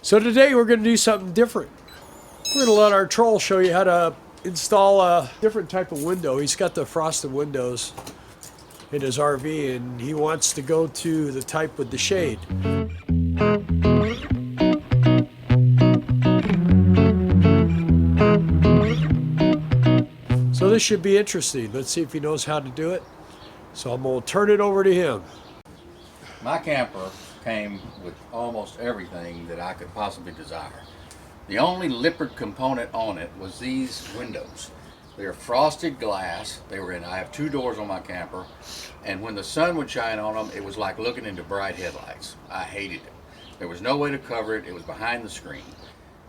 So today we're going to do something different. We're going to let our troll show you how to install a different type of window. He's got the frosted windows in his RV and he wants to go to the type with the shade. So this should be interesting. Let's see if he knows how to do it. So I'm going to turn it over to him. My camper came with almost everything that I could possibly desire. The only lippard component on it was these windows. They're frosted glass. I have 2 doors on my camper, and when the sun would shine on them, it was like looking into bright headlights. I hated it. There was no way to cover it. It was behind the screen.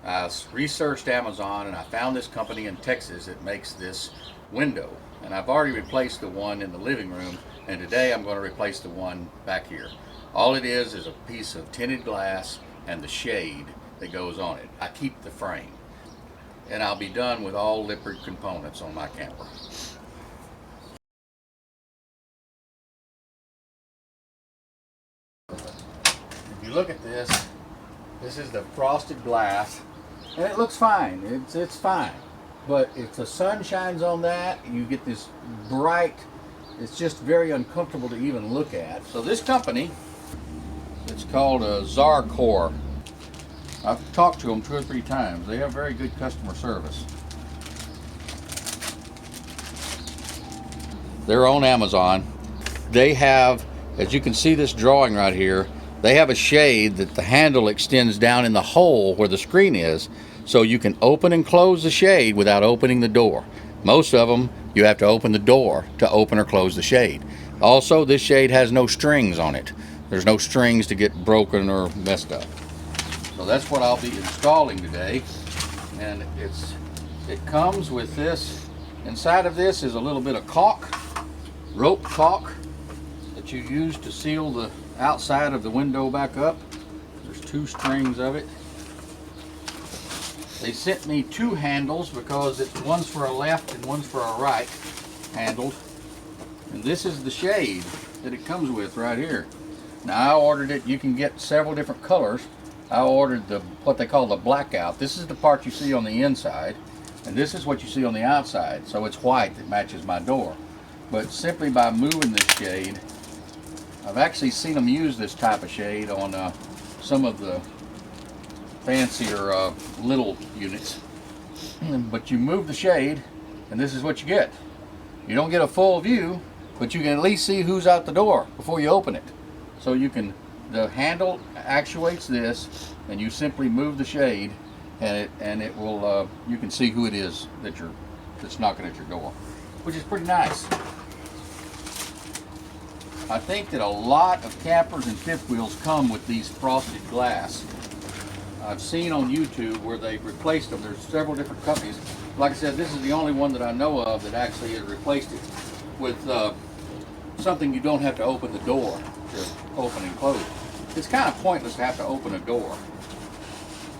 I researched Amazon and I found this company in Texas that makes this window, and I've already replaced the one in the living room, and today I'm going to replace the one back here. All it is a piece of tinted glass and the shade that goes on it. I keep the frame, and I'll be done with all lippard components on my camper. If you look at this, this is the frosted glass, and it looks fine. It's fine. But if the sun shines on that, you get this bright, it's just very uncomfortable to even look at. So this company, it's called Zarcor. I've talked to them 2 or 3 times. They have very good customer service. They're on Amazon. They have, as you can see this drawing right here, they have a shade that the handle extends down in the hole where the screen is, so you can open and close the shade without opening the door. Most of them, you have to open the door to open or close the shade. Also, this shade has no strings on it. There's no strings to get broken or messed up. So that's what I'll be installing today. And it comes with this. Inside of this is a little bit of caulk, rope caulk, that you use to seal the outside of the window back up. There's 2 strings of it. They sent me 2 handles because one's for a left and one's for a right handled. And this is the shade that it comes with right here. Now I ordered it, you can get several different colors. I ordered what they call the blackout. This is the part you see on the inside, and this is what you see on the outside. So it's white that matches my door. But simply by moving this shade, I've actually seen them use this type of shade on some of the fancier little units. But you move the shade, and this is what you get. You don't get a full view, but you can at least see who's out the door before you open it. So the handle actuates this, and you simply move the shade, and it will you can see who it is that's knocking at your door, which is pretty nice. I think that a lot of campers and fifth wheels come with these frosted glass. I've seen on YouTube where they've replaced them. There's several different companies. Like I said, this is the only one that I know of that actually has replaced it with something you don't have to open the door to open and close. It's kind of pointless to have to open a door.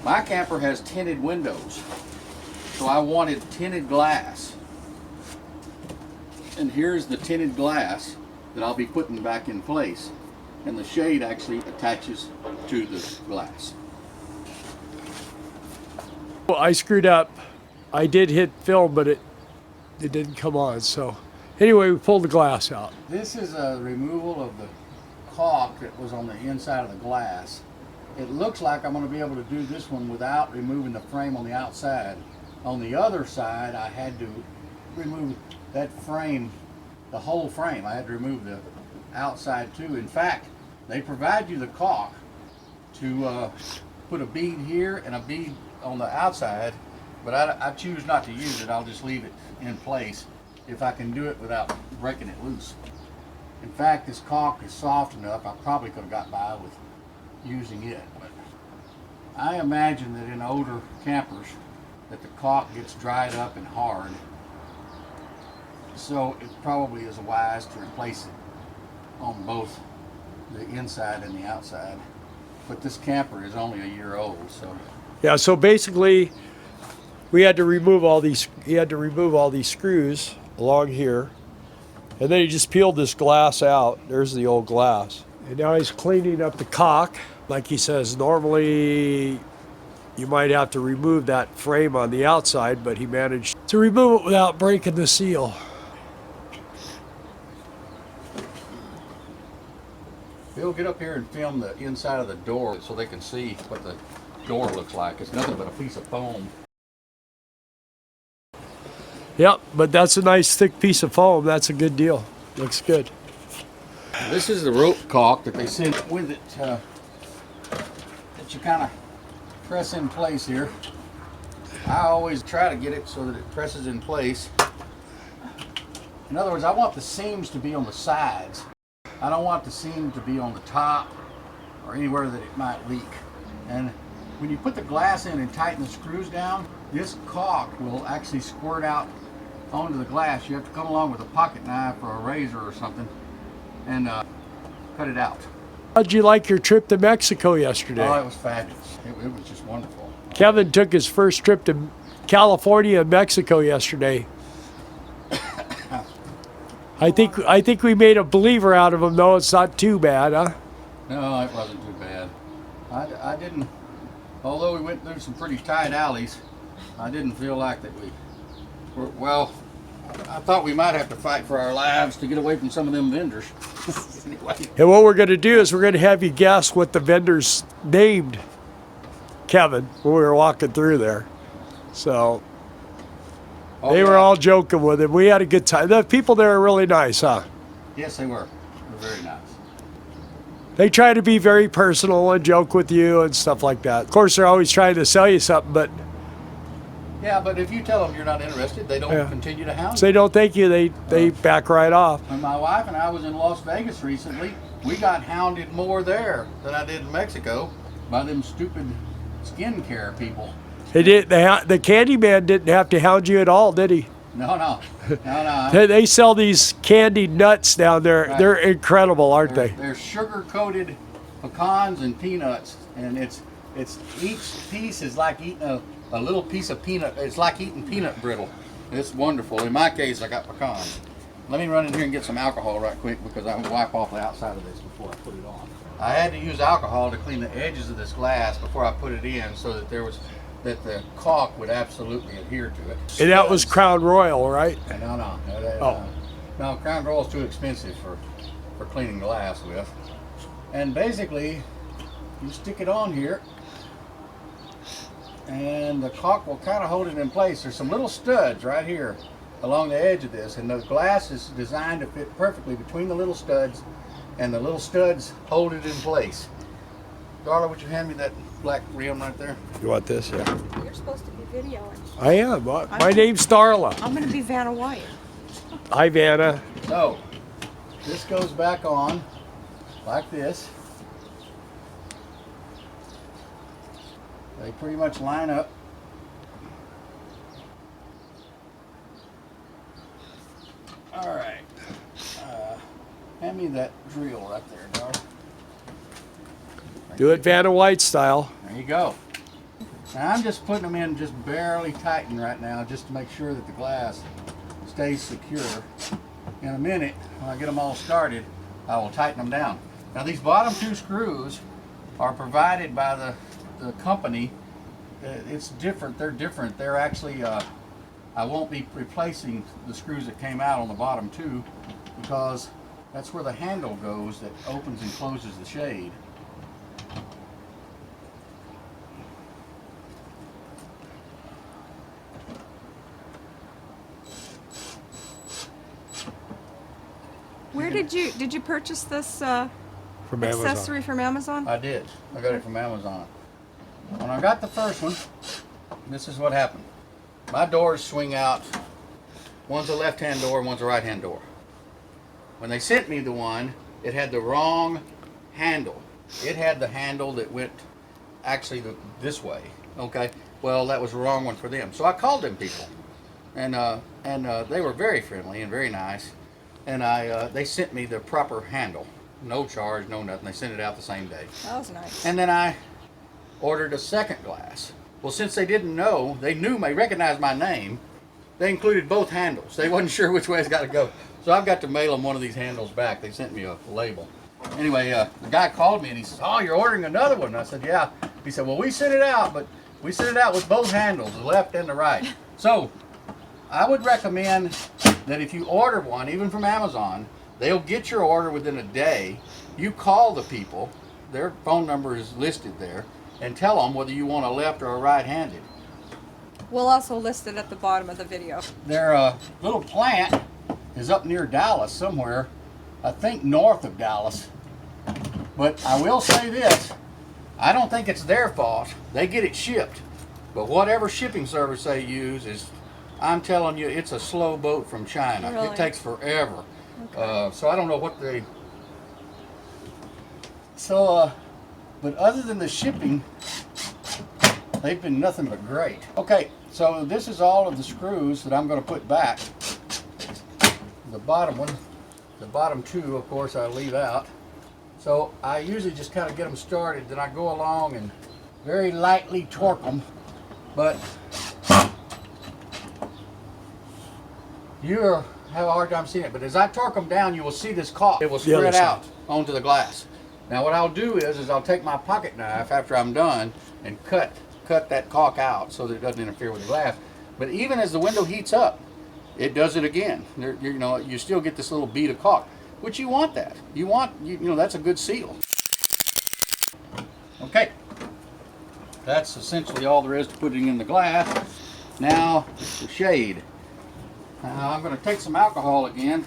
My camper has tinted windows, so I wanted tinted glass. And here's the tinted glass that I'll be putting back in place, and the shade actually attaches to the glass. Well, I screwed up. I did hit film, but it didn't come on. So anyway, we pulled the glass out. This is a removal of the caulk that was on the inside of the glass. It looks like I'm going to be able to do this one without removing the frame on the outside. On the other side, I had to remove that frame, the whole frame. I had to remove the outside too. In fact, they provide you the caulk to put a bead here and a bead on the outside, but I choose not to use it. I'll just leave it in place if I can do it without breaking it loose. In fact, this caulk is soft enough, I probably could have got by with using it. But I imagine that in older campers that the caulk gets dried up and hard, so it probably is wise to replace it on both the inside and the outside. But this camper is only a year old, so. Yeah, so basically we had to remove all these, he had to remove all these screws along here, and then he just peeled this glass out. There's the old glass. And now he's cleaning up the caulk. Like he says, normally You might have to remove that frame on the outside, but he managed to remove it without breaking the seal. Bill, get up here and film the inside of the door so they can see what the door looks like. It's nothing but a piece of foam. Yep, but that's a nice thick piece of foam. That's a good deal. Looks good. This is the rope caulk that they send with it that you kind of press in place here. I always try to get it so that it presses in place. In other words, I want the seams to be on the sides. I don't want the seam to be on the top or anywhere that it might leak. And when you put the glass in and tighten the screws down, this caulk will actually squirt out onto the glass. You have to come along with a pocket knife or a razor or something and cut it out. How'd you like your trip to Mexico yesterday? Oh, it was fabulous. It was just wonderful. Kevin took his first trip to California and Mexico yesterday. I think we made a believer out of him, though. It's not too bad, huh? No, it wasn't too bad. I didn't, although we went through some pretty tight alleys, I didn't feel like that we were, well, I thought we might have to fight for our lives to get away from some of them vendors. Anyway. And what we're going to do is we're going to have you guess what the vendors named Kevin when we were walking through there. So Oh, they yeah. were all joking with him. We had a good time. The people there are really nice, huh? Yes, they were. They were very nice. They try to be very personal and joke with you and stuff like that. Of course, they're always trying to sell you something, but Yeah, but if you tell them you're not interested, they don't continue to hound if they don't thank you, they back right off. When my wife and I was in Las Vegas recently, we got hounded more there than I did in Mexico by them stupid skincare people. They did. The candy man didn't have to hound you at all, did he? No. They sell these candied nuts down there. Right. They're incredible, aren't they? They're sugar-coated pecans and peanuts, and it's each piece is like eating a little piece of peanut. It's like eating peanut brittle. It's wonderful. In my case, I got pecans. Let me run in here and get some alcohol right quick because I will wipe off the outside of this before I put it on. I had to use alcohol to clean the edges of this glass before I put it in so that the caulk would absolutely adhere to it. And that was Crown Royal, right? No, Crown Royal is too expensive for cleaning glass with. And basically, you stick it on here, and the caulk will kind of hold it in place. There's some little studs right here along the edge of this, and the glass is designed to fit perfectly between the little studs, and the little studs hold it in place. Darla, would you hand me that black rim right there? You want this? Yeah. You're supposed to be videoing. I am. My name's Darla. I'm going to be Vanna White. Hi, Vanna. So, this goes back on like this. They pretty much line up. All right. Hand me that drill right there, dog. Do it Vanna White style. There you go. Now I'm just putting them in just barely tightened right now just to make sure that the glass stays secure. In a minute, when I get them all started, I will tighten them down. Now these bottom two screws are provided by the company. It's different. They're different. They're actually, I won't be replacing the screws that came out on the bottom two because that's where the handle goes that opens and closes the shade. Where did you purchase this From accessory Amazon. from Amazon? I did. I got it from Amazon. When I got the first one, this is what happened. My doors swing out. One's a left-hand door, one's a right-hand door. When they sent me the one, it had the wrong handle. It had the handle that went actually this way. Okay. Well, that was the wrong one for them. So I called them people, and they were very friendly and very nice. And they sent me the proper handle, no charge, no nothing. They sent it out the same day. That was nice. And then I ordered a second glass. Well, since they didn't know, they recognized my name. They included both handles. They wasn't sure which way it's got to go. So I've got to mail them one of these handles back. They sent me a label. Anyway, the guy called me and he says, "Oh, you're ordering another one?" And I said, "Yeah." He said, "Well, we sent it out, but We sent it out with both handles, the left and the right. So I would recommend that if you order one, even from Amazon, they'll get your order within a day. You call the people, their phone number is listed there, and tell them whether you want a left or a right-handed. We'll also list it at the bottom of the video. Their little plant is up near Dallas somewhere, I think north of Dallas. But I will say this, I don't think it's their fault. They get it shipped. But whatever shipping service they use is, I'm telling you, it's a slow boat from China. Really? It takes forever. Okay. So I don't know what they... So, but other than the shipping, they've been nothing but great. Okay, so this is all of the screws that I'm going to put back. The bottom one, the bottom two, of course, I leave out. So I usually just kind of get them started, then I go along and very lightly torque them. But you have a hard time seeing it. But as I torque them down, you will see this caulk. It will The other spread side. out onto the glass. Now what I'll do is I'll take my pocket knife after I'm done and cut that caulk out so that it doesn't interfere with the glass. But even as the window heats up, it does it again. You know, you still get this little bead of caulk, which you want that. You know, that's a good seal. Okay, that's essentially all there is to putting in the glass. Now the shade. Now I'm going to take some alcohol again,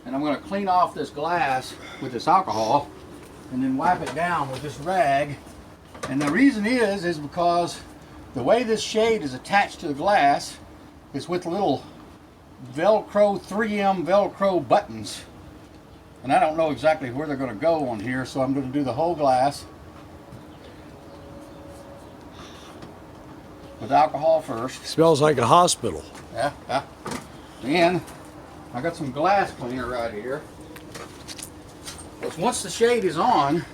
and I'm going to clean off this glass with this alcohol, and then wipe it down with this rag. And the reason is because the way this shade is attached to the glass is with little Velcro, 3M Velcro buttons. And I don't know exactly where they're going to go on here, so I'm going to do the whole glass with alcohol first. Smells like a hospital. Yeah, yeah. Then I got some glass cleaner right here. Because once the shade is on,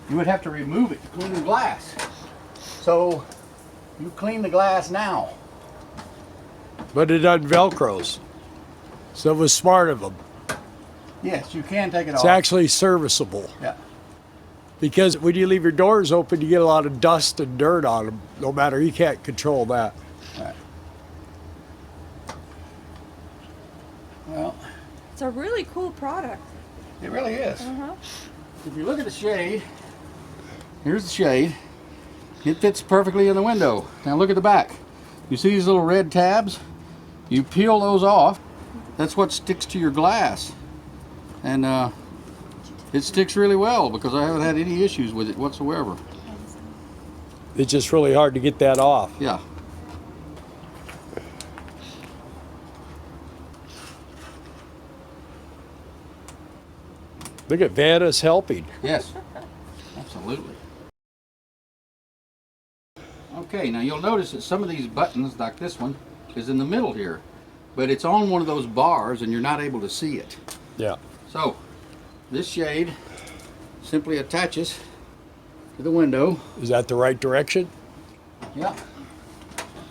you would have to remove it to clean the glass. So you clean the glass now. But it unvelcros. So it was smart of them. Yes, you can take it It's off. actually serviceable. Yeah. Because when you leave your doors open, you get a lot of dust and dirt on them. No matter, you can't control that. Right. Well, It's a really cool product. it really is. Uh-huh. If you look at the shade, here's the shade. It fits perfectly in the window. Now look at the back. You see these little red tabs? You peel those off. That's what sticks to your glass. And it sticks really well because I haven't had any issues with it whatsoever. It's just really hard to get that off. Yeah. Look at Vanna's helping. Yes. Absolutely. Okay, now you'll notice that some of these buttons, like this one, is in the middle here. But it's on one of those bars and you're not able to see it. Yeah. So, this shade simply attaches to the window. Is that the right direction? Yeah.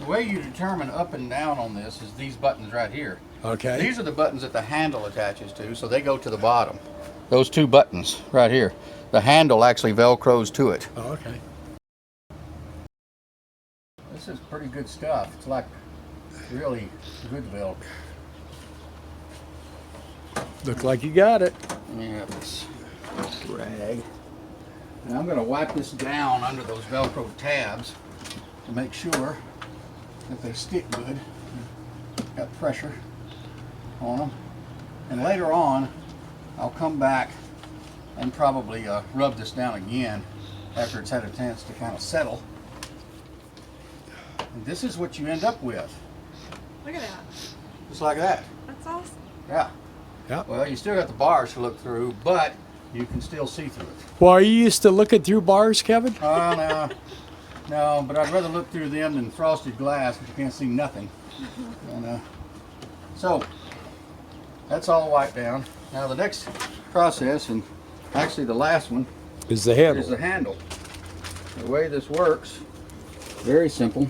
The way you determine up and down on this is these buttons right here. Okay. These are the buttons that the handle attaches to, so they go to the bottom. Those two buttons right here. The handle actually velcros to it. Oh, okay. This is pretty good stuff. It's like really good Velcro. Look like you got it. Let me have this rag. And I'm going to wipe this down under those Velcro tabs to make sure that they stick good. Got pressure on them. And later on, I'll come back and probably rub this down again after it's had a chance to kind of settle. And this is what you end up with. Look at that. Just like that. That's awesome. Yeah. Yeah. Well, you still got the bars to look through, but you can still see through it. Well, are you used to looking through bars, Kevin? No, but I'd rather look through them than frosted glass because you can't see nothing. And, so, that's all wiped down. Now the next process, and actually the last one, Is the handle. is the handle. The way this works, very simple.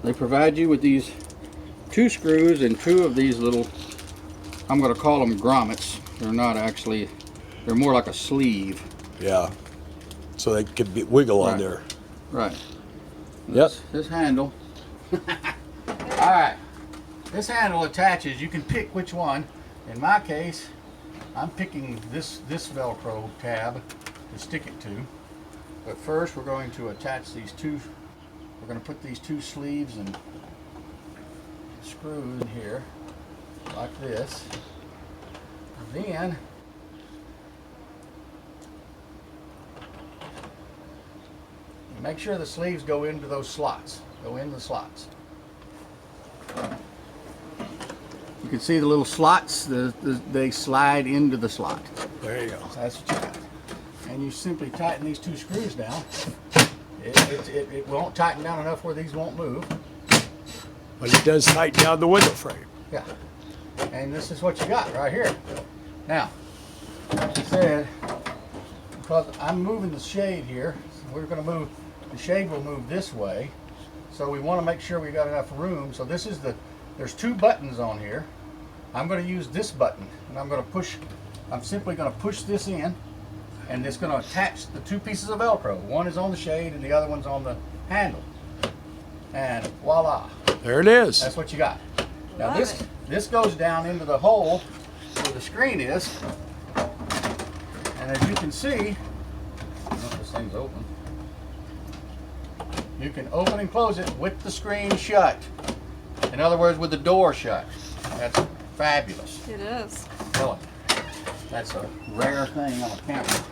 They provide you with these 2 screws and 2 of these little, I'm going to call them grommets. They're not actually, they're more like a sleeve. Yeah. so they could wiggle on Right. there. Right. Yep. This handle. All right. This handle attaches. You can pick which one. In my case, I'm picking this Velcro tab to stick it to. But first, we're going to attach these two. We're going to put these two sleeves and screws in here, like this. And then make sure the sleeves go into those slots. Go in the slots. You can see the little slots. They slide into the slot. There you go. So that's what you got. And you simply tighten these two screws down. It won't tighten down enough where these won't move. But it does tighten down the window frame. Yeah. And this is what you got right here. Now, like I said, because I'm moving the shade here, so we're going to move, the shade will move this way. So we want to make sure we got enough room. So this is there's two buttons on here. I'm going to use this button, and I'm simply going to push this in, and it's going to attach the two pieces of Velcro. One is on the shade and the other one's on the handle. And voila. There it is. That's what you got. Now Love this goes down into the hole where the screen is. And as you can see, I don't know if this thing's open. You can open and close it with the screen shut. In other words, with the door shut. That's fabulous. It is. Really. That's a rare thing on a camera.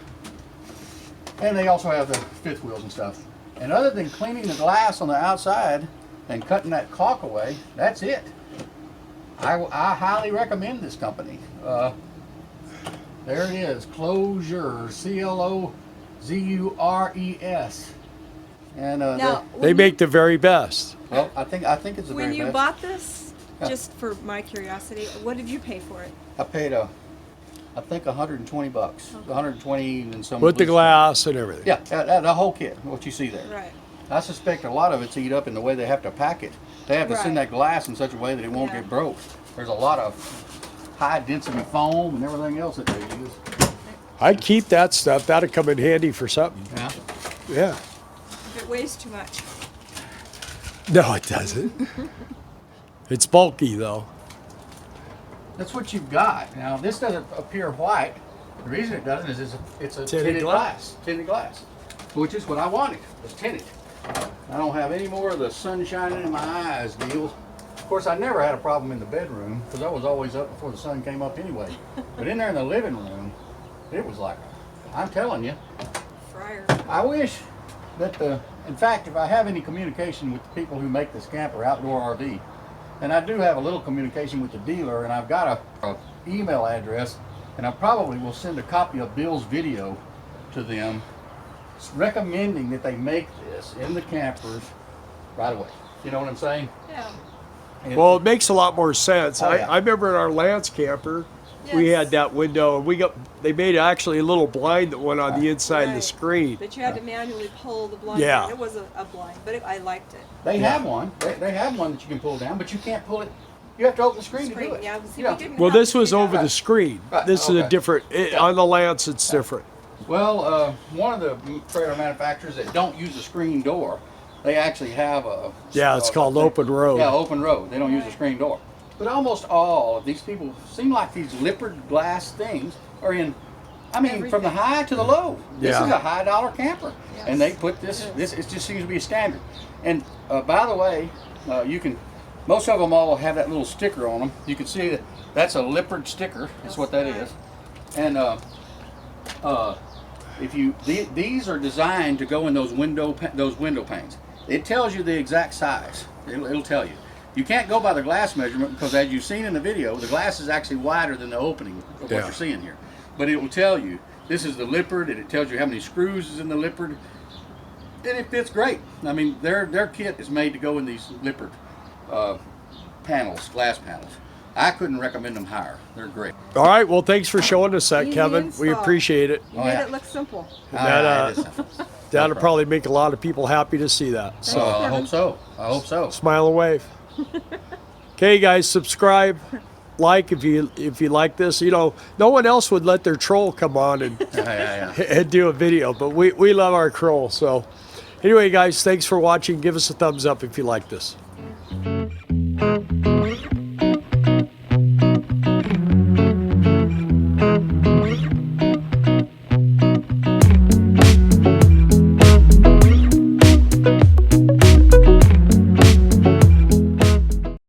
And they also have the fifth wheels and stuff. And other than cleaning the glass on the outside and cutting that caulk away, that's it. I highly recommend this company. There it is, Clozures, C-L-O-Z-U-R-E-S. And Now, They make the very best. well, I think it's the when very you best. bought this, Yeah. just for my curiosity, what did you pay for it? I paid I think 120 bucks, 120 and some. With the glass and everything. Yeah, the whole kit, what you see there. Right. I suspect a lot of it's eat up in the way they have to pack it. They have to send Right. that glass in such a way that it won't Yeah. get broke. There's a lot of high density foam and everything else that they use. I'd keep that stuff. That'd come in handy for something. Yeah. Yeah. If it weighs too much. No, it doesn't. It's bulky though. That's what you've got. Now this doesn't appear white. The reason it doesn't is it's a Tinted tinted glass. glass. Tinted glass. Which is what I wanted. It's tinted. I don't have any more of the sun shining in my eyes deal. Of course, I never had a problem in the bedroom because I was always up before the sun came up anyway. But in there in the living room, it was like, I'm telling you, Fryer. I wish that in fact, if I have any communication with the people who make this camper, outdoor RV, and I do have a little communication with the dealer, and I've got a email address, and I probably will send a copy of Bill's video to them recommending that they make this in the campers right away. You know what I'm saying? Yeah. And- Well, it makes a lot more sense. Oh, yeah. I remember in our Lance camper, we Yes. had that window, and they made actually a little blind that went on the inside of the Right. screen. But you had to manually pull the blind Yeah. down. It was a blind, but I liked it. They have one. They have one that you can pull down, but you can't pull it. You have to open the screen to do it. Yeah, see, we didn't Well, have this to was do over that. the screen. Right, This is a okay. different, on the Lance, it's different. Well, one of the trailer manufacturers that don't use a screen door, they actually have a. Yeah, it's called open road. Yeah, open road. They don't use a screen door. But almost all of these people seem like these lippered glass things are in. I mean, from the high to the low. This Yeah. is a high dollar camper, Yes. and they put this. This it just seems to be a standard. And by the way, you can. Most of them all have that little sticker on them. You can see that that's a lippered sticker. That's what that is. And if you these are designed to go in those window panes. It tells you the exact size. It'll tell you. You can't go by the glass measurement because, as you've seen in the video, the glass is actually wider than the opening of Yeah. what you're seeing here. But it will tell you this is the lippered, and it tells you how many screws is in the lippered, and it fits great. I mean, their kit is made to go in these lippered panels, glass panels. I couldn't recommend them higher. They're great. All right, well, thanks for showing us that, Easy Kevin. We install. appreciate it. You Oh, made yeah. it look simple. That, it is simple. That'll probably make a lot of people happy to see that. So, I hope so. I hope so. smile and wave. Okay, guys, subscribe. like if you like this. You know, no one else would let their troll come on and Yeah. and do a video, but we love our troll. So anyway, guys, thanks for watching. Give us a thumbs up if you like this.